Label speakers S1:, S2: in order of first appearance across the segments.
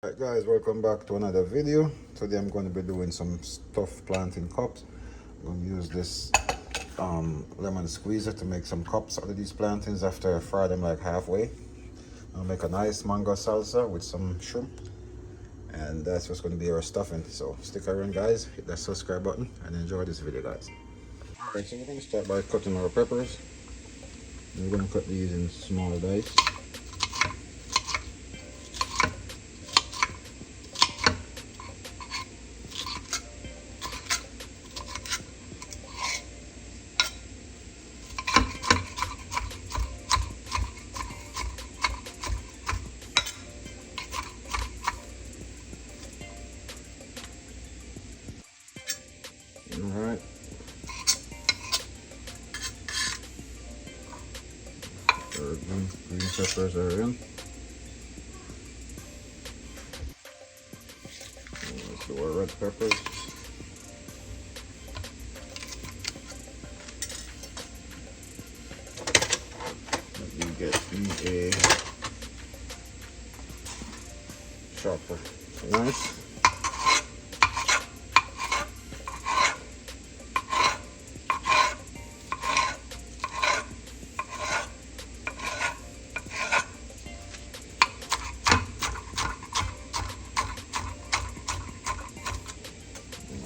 S1: Alright guys, welcome back to another video. Today I'm going to be doing some stuffed plantain cups. I'm going to use this lemon squeezer to make some cups out of these plantains after I fry them like halfway. I'll make a nice mango salsa with some shrimp, and that's what's going to be our stuffing. So stick around guys, hit that subscribe button and enjoy this video guys. Alright, so we're going to start by cutting our peppers. We're going to cut these in small dice. Alright. Our green peppers are in. Let's do our red peppers. Let me get me a chopper. Nice.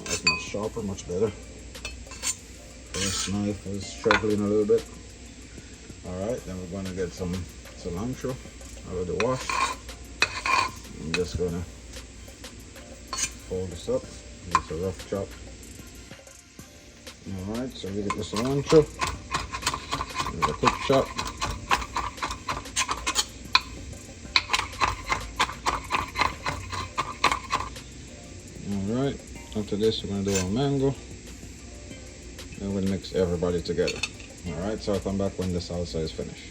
S1: That's much sharper, much better. First knife was struggling a little bit. Alright, then we're going to get some cilantro out of the wash. I'm just going to fold this up. It's a rough chop. Alright, so we get the cilantro. There's a quick chop. Alright, after this we're going to do our mango. And we'll mix everybody together. Alright, so I'll come back when the salsa is finished.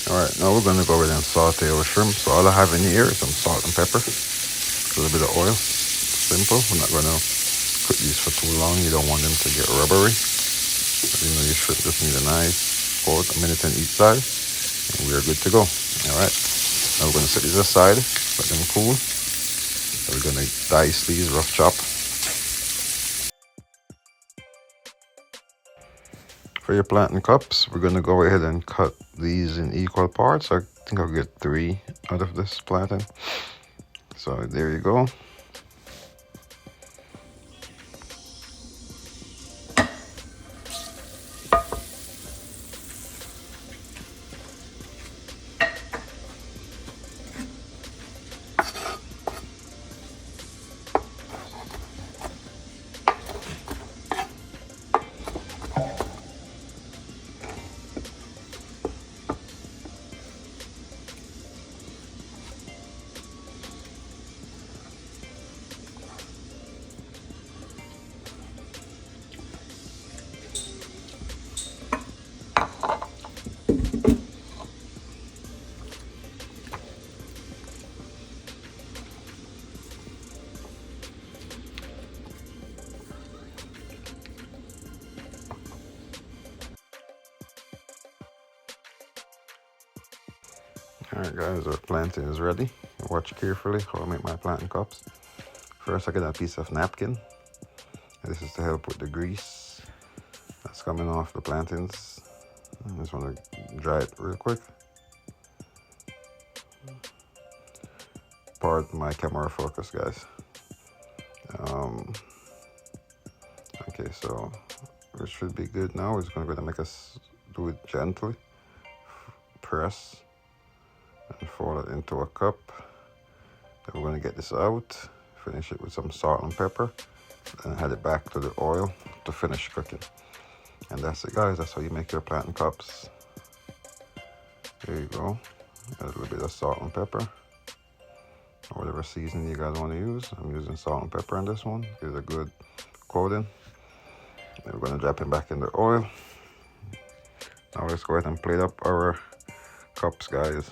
S1: Alright, now we're going to go ahead and saute our shrimp. So all I have in here is some salt and pepper, a little bit of oil. Simple. We're not going to cook these for too long. You don't want them to get rubbery. But, you know, your shrimp just need a nice about a minute on each side, and we are good to go. Alright, now we're going to set these aside, let them cool. So we're going to dice these, rough chop. For your plantain cups, we're going to go ahead and cut these in equal parts. I think I'll get 3 out of this plantain. So there you go. Alright guys, our plantain is ready. Watch carefully how I make my plantain cups. First I get a piece of napkin. This is to help with the grease that's coming off the plantains. I just want to dry it real quick. Pardon my camera focus, guys. Okay, so it should be good now. It's going to make us do it gently. Press and fold it into a cup. Then we're going to get this out, finish it with some salt and pepper, and head it back to the oil to finish cooking. And that's it, guys. That's how you make your plantain cups. There you go. A little bit of salt and pepper, or whatever seasoning you guys want to use. I'm using salt and pepper on this one. Gives a good coating. Then we're going to drop it back in the oil. Now let's go ahead and plate up our cups, guys.